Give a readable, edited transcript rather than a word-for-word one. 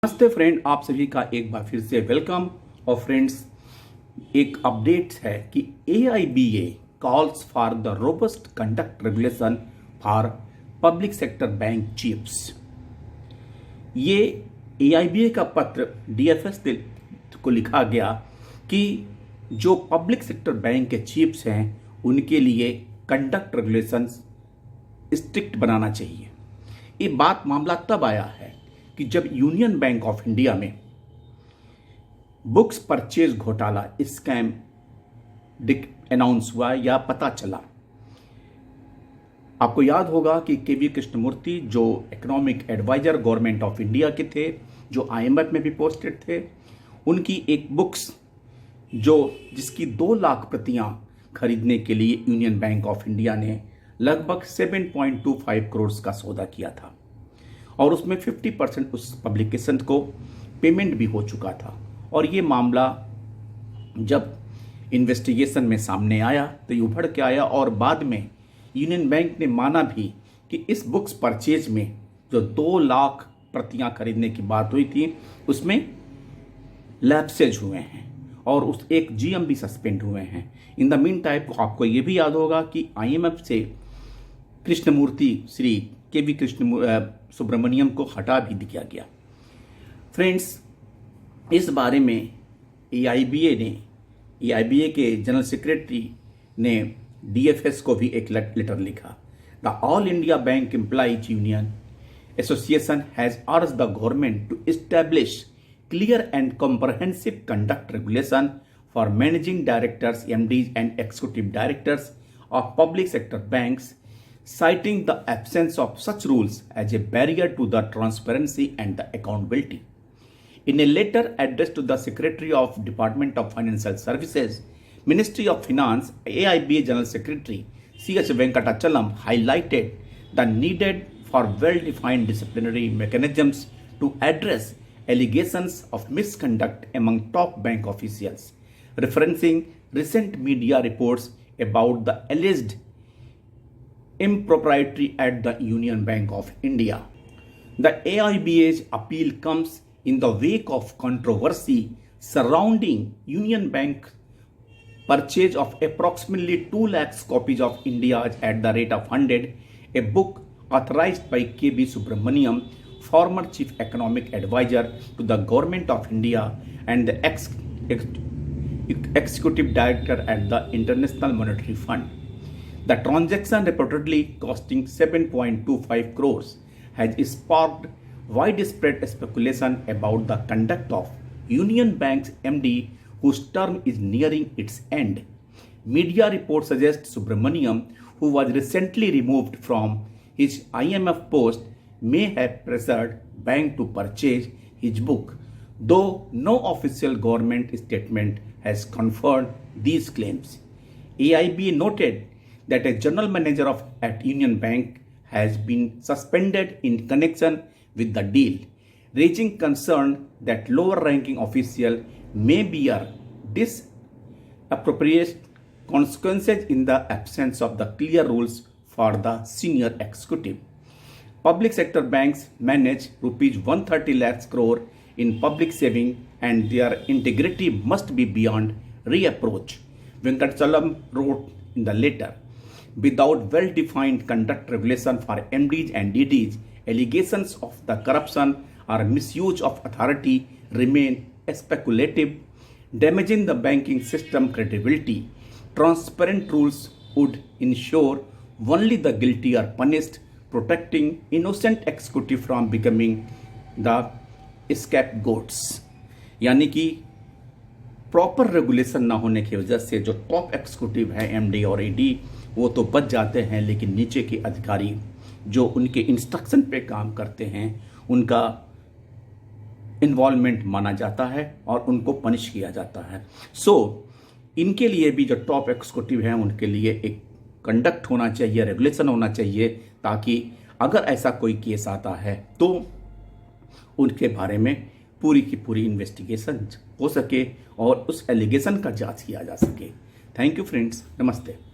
नमस्ते फ्रेंड, आप सभी का एक बार फिर से वेलकम। और फ्रेंड्स, एक अपडेट है कि AIBA calls for the robust conduct regulation for public sector bank chiefs. ये AIBA का पत्र DFS को लिखा गया कि जो पब्लिक सेक्टर बैंक के चीफ्स हैं उनके लिए कंडक्ट रेगुलेशंस स्ट्रिक्ट बनाना चाहिए। ये बात मामला तब आया है कि जब यूनियन बैंक ऑफ इंडिया में बुक्स परचेज घोटाला स्कैम अनाउंस हुआ या पता चला। आपको याद होगा कि केवी कृष्णमूर्ति जो economic adviser government of India के थे, जो IMF में भी पोस्टेड थे, उनकी एक बुक्स जिसकी 2 लाख प्रतियां खरीदने के लिए यूनियन बैंक ऑफ इंडिया ने लगभग 7.25 करोड़ का सौदा किया था और उसमें 50% उस पब्लिकेशन को पेमेंट भी हो चुका था। और ये मामला जब इन्वेस्टिगेशन में सामने आया तो ये उभर के आया और बाद में यूनियन बैंक ने माना भी कि इस बुक्स परचेज में जो 2 लाख प्रतियां खरीदने की बात हुई थी उसमें लैप्सेज हुए हैं और उस एक GM भी सस्पेंड हुए हैं। इन द मीन टाइम आपको ये भी याद होगा कि IMF से कृष्णमूर्ति श्री केवी सुब्रमण्यम को हटा भी दिया गया। फ्रेंड्स, इस बारे में AIBA के जनरल सेक्रेटरी ने DFS को भी एक लेटर लिखा। The All India Bank Employees Union Association has urged the government to establish clear and comprehensive conduct regulation for managing directors, MDs and executive directors of public sector banks, citing the absence of such rules as a barrier to the transparency and the accountability. In a letter addressed to the Secretary of Department of Financial Services, Ministry of Finance, AIBA General Secretary C.H. Venkatachalam highlighted the needed for well-defined disciplinary mechanisms to address allegations of misconduct among top bank officials, referencing recent media reports about the alleged impropriety at the Union Bank of India. The AIBA's appeal comes in the wake of controversy surrounding Union Bank purchase of approximately 2 lakhs copies of India's At the Rate of 100, a book authorized by K.V. Subramaniam, former Chief Economic Advisor to the Government of India and the Executive Director at the International Monetary Fund. The transaction, reportedly costing 7.25 crores, has sparked widespread speculation about the conduct of Union Bank's MD, whose term is nearing its end. Media reports suggest Subramaniam, who was recently removed from his IMF post, may have pressured bank to purchase his book, though no official government statement has confirmed these claims. AIBA noted that a general manager at Union Bank has been suspended in connection with the deal, raising concern that lower-ranking official may bear disappropriate consequences in the absence of the clear rules for the senior executive. Public sector banks manage rupees 130 lakhs crore in public saving and their integrity must be beyond reapproach, Venkatachalam wrote in the letter. Without well-defined conduct regulation for MDs and DDs, allegations of the corruption or misuse of authority remain speculative, damaging the banking system credibility. Transparent rules would ensure only the guilty are punished, protecting innocent executive from becoming the scapegoats. यानी कि proper regulation ना होने की वजह से जो top executive है MD और AD वो तो बच जाते हैं, लेकिन नीचे के अधिकारी जो उनके इंस्ट्रक्शन पे काम करते हैं उनका इन्वॉल्वमेंट माना जाता है और उनको पनिश किया जाता है। इनके लिए भी जो टॉप एक्सिक्यूटिव हैं उनके लिए एक कंडक्ट होना चाहिए, रेगुलेशन होना चाहिए, ताकि अगर ऐसा कोई केस आता है तो उनके बारे में पूरी की पूरी इन्वेस्टिगेशन हो सके और उस एलिगेशन का जांच किया जा सके। थैंक यू फ्रेंड्स, नमस्ते।